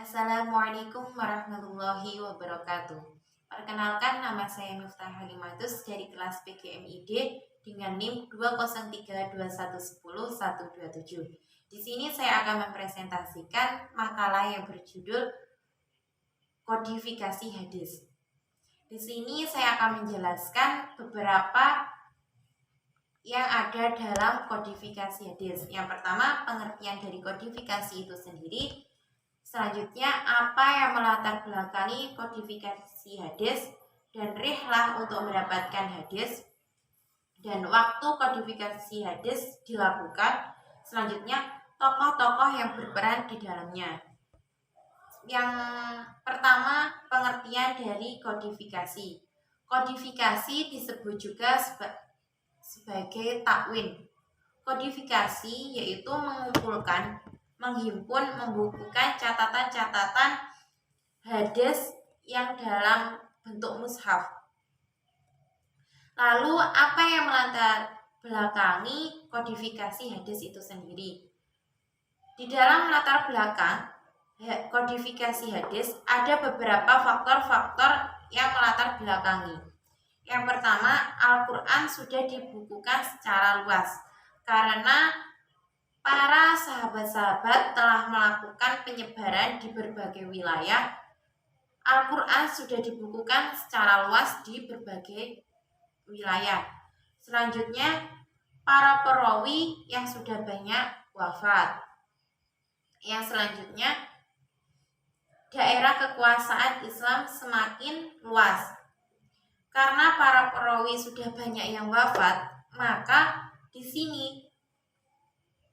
Assalamualaikum warahmatullahi wabarakatuh. Perkenalkan, nama saya Miftah Halimatus dari kelas PGMID dengan NIM 2032110-127. Di sini saya akan mempresentasikan makalah yang berjudul Kodifikasi Hadis. Di sini saya akan menjelaskan beberapa yang ada dalam kodifikasi hadis. Yang pertama, pengertian dari kodifikasi itu sendiri. Selanjutnya, apa yang melatar belakangi kodifikasi hadis dan rihlah untuk mendapatkan hadis, dan waktu kodifikasi hadis dilakukan. Selanjutnya, tokoh-tokoh yang berperan di dalamnya. Yang pertama, pengertian dari kodifikasi. Kodifikasi disebut juga sebagai takwin. Kodifikasi yaitu mengumpulkan, menghimpun, membukukan catatan-catatan hadis yang dalam bentuk mushaf. Lalu apa yang melatar belakangi kodifikasi hadis itu sendiri? Di dalam latar belakang kodifikasi hadis ada beberapa faktor-faktor yang melatar belakangi. Yang pertama, Al-Quran sudah dibukukan secara luas karena para sahabat-sahabat telah melakukan penyebaran di berbagai wilayah. Al-Quran sudah dibukukan secara luas di berbagai wilayah. Selanjutnya, para perawi yang sudah banyak wafat. Yang selanjutnya, daerah kekuasaan Islam semakin luas. Karena para perawi sudah banyak yang wafat, maka di sini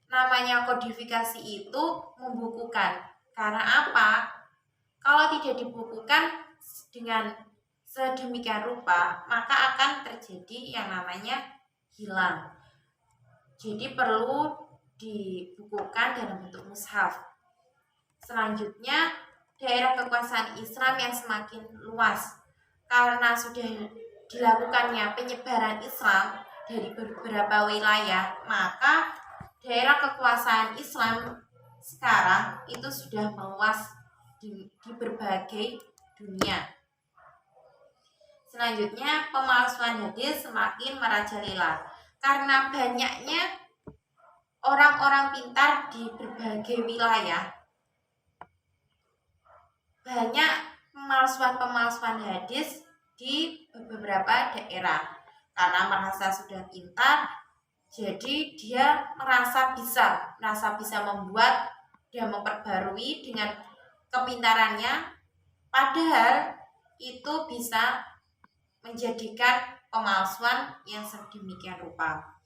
namanya kodifikasi itu membukukan. Karena apa? Kalau tidak dibukukan dengan sedemikian rupa, maka akan terjadi yang namanya hilang. Jadi perlu dibukukan dalam bentuk mushaf. Selanjutnya, daerah kekuasaan Islam yang semakin luas. Karena sudah dilakukannya penyebaran Islam dari beberapa wilayah, maka daerah kekuasaan Islam sekarang itu sudah meluas di berbagai dunia. Selanjutnya, pemalsuan hadis semakin merajalela karena banyaknya orang-orang pintar di berbagai wilayah. Banyak pemalsuan hadis di beberapa daerah karena merasa sudah pintar, jadi dia merasa bisa membuat dan memperbarui dengan kepintarannya, padahal itu bisa menjadikan pemalsuan yang sedemikian rupa.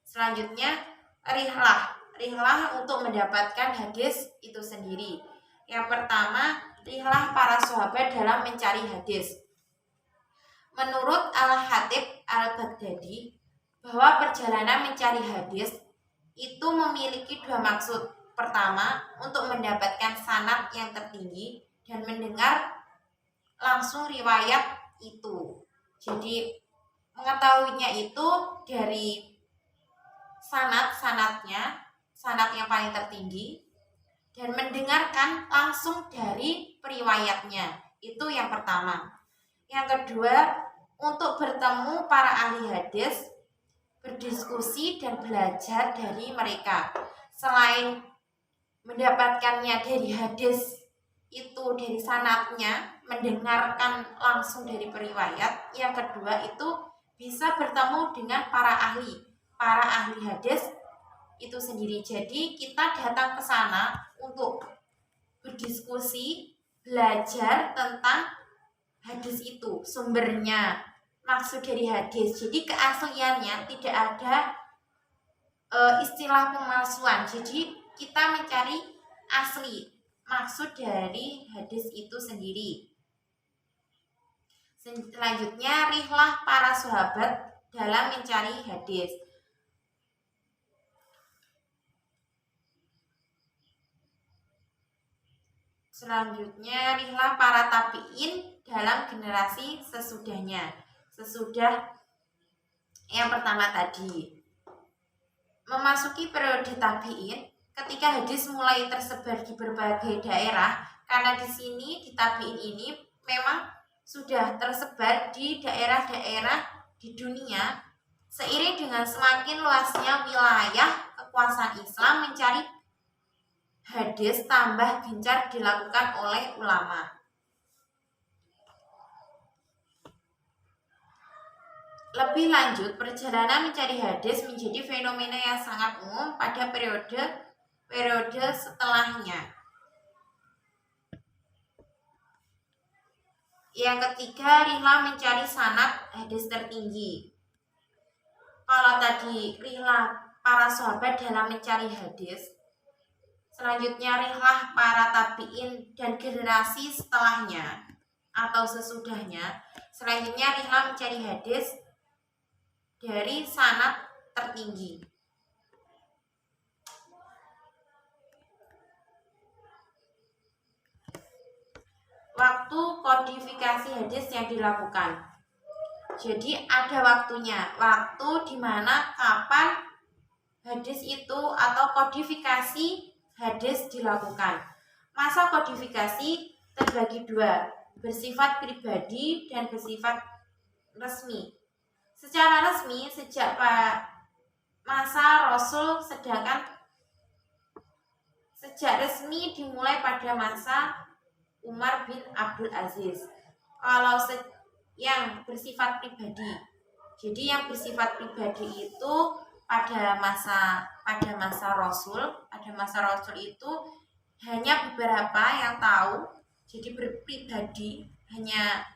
Selanjutnya, rihlah untuk mendapatkan hadis itu sendiri. Yang pertama, rihlah para sahabat dalam mencari hadis. Menurut Al-Hatib Al-Baghdadi, bahwa perjalanan mencari hadis itu memiliki dua maksud. Pertama, untuk mendapatkan sanad yang tertinggi dan mendengar langsung riwayat itu. Jadi mengetahuinya itu dari sanad yang paling tertinggi, dan mendengarkan langsung dari periwayatnya. Itu yang pertama. Yang kedua, untuk bertemu para ahli hadis, berdiskusi dan belajar dari mereka. Selain mendapatkannya dari hadis itu, dari sanadnya, mendengarkan langsung dari periwayat, yang kedua itu bisa bertemu dengan para ahli hadis itu sendiri. Jadi kita datang ke sana untuk berdiskusi, belajar tentang hadis itu, sumbernya, maksud dari hadis. Jadi keasliannya tidak ada istilah pemalsuan. Jadi kita mencari asli maksud dari hadis itu sendiri. Selanjutnya, rihlah para sahabat dalam mencari hadis. Selanjutnya, rihlah para tabi'in dalam generasi sesudahnya. Sesudah yang pertama tadi, memasuki periode tabi'in, ketika hadis mulai tersebar di berbagai daerah, karena di sini di tabiin ini memang sudah tersebar di daerah-daerah di dunia seiring dengan semakin luasnya wilayah kekuasaan Islam mencari hadis tambah gencar dilakukan oleh ulama. Lebih lanjut, perjalanan mencari hadis menjadi fenomena yang sangat umum pada periode setelahnya. Yang ketiga, rihlah mencari sanad hadis tertinggi. Kalau tadi rihlah para sahabat dalam mencari hadis, selanjutnya rihlah para tabi'in dan generasi setelahnya atau sesudahnya. Selanjutnya rihlah mencari hadis dari sanad tertinggi. Waktu kodifikasi hadis yang dilakukan. Jadi ada waktunya, waktu dimana kapan hadis itu atau kodifikasi hadis dilakukan. Masa kodifikasi terbagi dua, bersifat pribadi dan bersifat resmi. Secara resmi sejak masa Rasul, sedangkan sejak resmi dimulai pada masa Umar bin Abdul Aziz. Kalau yang bersifat pribadi, jadi yang bersifat pribadi itu pada masa Rasul, itu hanya beberapa yang tahu, jadi berpribadi hanya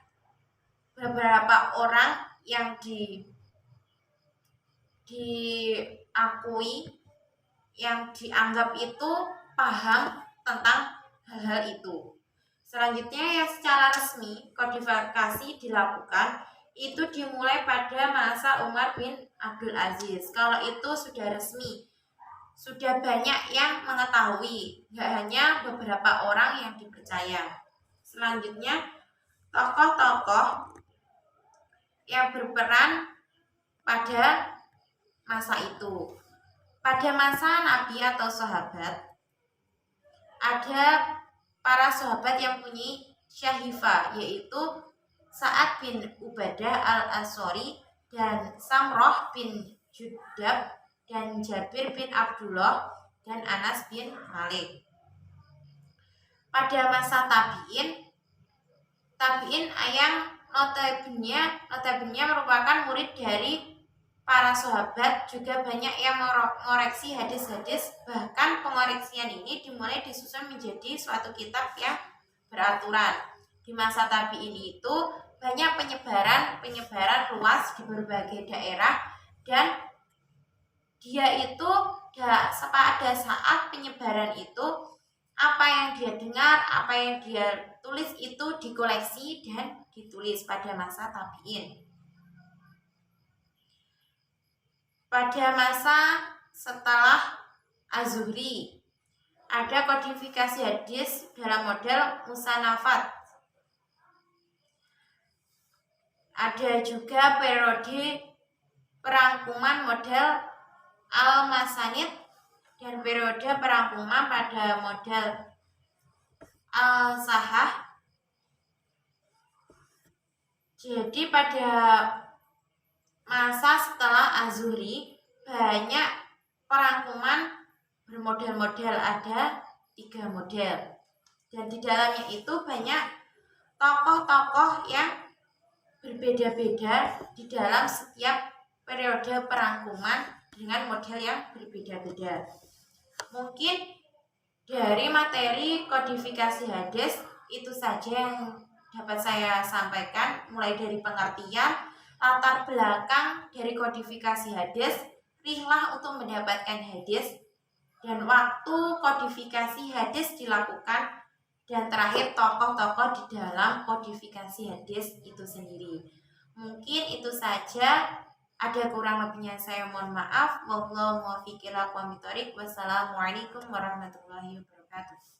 beberapa orang yang diakui, yang dianggap itu paham tentang hal-hal itu. Selanjutnya yang secara resmi kodifikasi dilakukan itu dimulai pada masa Umar bin Abdul Aziz. Kalau itu sudah resmi, sudah banyak yang mengetahui, nggak hanya beberapa orang yang dipercaya. Selanjutnya tokoh-tokoh yang berperan pada masa itu. Pada masa Nabi atau sahabat, ada para sahabat yang punya syahifah, yaitu Sa'ad bin Ubadah al-Ansori dan Samroh bin Judab dan Jabir bin Abdullah dan Anas bin Malik. Pada masa tabi'in yang notabene merupakan murid dari para sahabat, juga banyak yang mengoreksi hadis-hadis. Bahkan pengoreksian ini dimulai disusun menjadi suatu kitab yang beraturan. Di masa tabi'in itu banyak penyebaran luas di berbagai daerah, dan dia itu pada saat penyebaran itu apa yang dia dengar, apa yang dia tulis itu dikoleksi dan ditulis pada masa tabi'in. Pada masa setelah Az-Zuhri ada kodifikasi hadis dalam model musanafat. Ada juga periode perangkuman model al-masanid dan periode perangkuman pada model al-sahah. Jadi pada masa setelah Az-Zuhri banyak perangkuman bermodel-model, ada 3 model, dan di dalamnya itu banyak tokoh-tokoh yang berbeda-beda di dalam setiap periode perangkuman dengan model yang berbeda-beda. Mungkin dari materi kodifikasi hadis itu saja yang dapat saya sampaikan, mulai dari pengertian, latar belakang dari kodifikasi hadis, rihlah untuk mendapatkan hadis, dan waktu kodifikasi hadis dilakukan, dan terakhir tokoh-tokoh di dalam kodifikasi hadis itu sendiri. Mungkin itu saja, ada kurang lebihnya saya mohon maaf. Wassalamualaikum warahmatullahi wabarakatuh.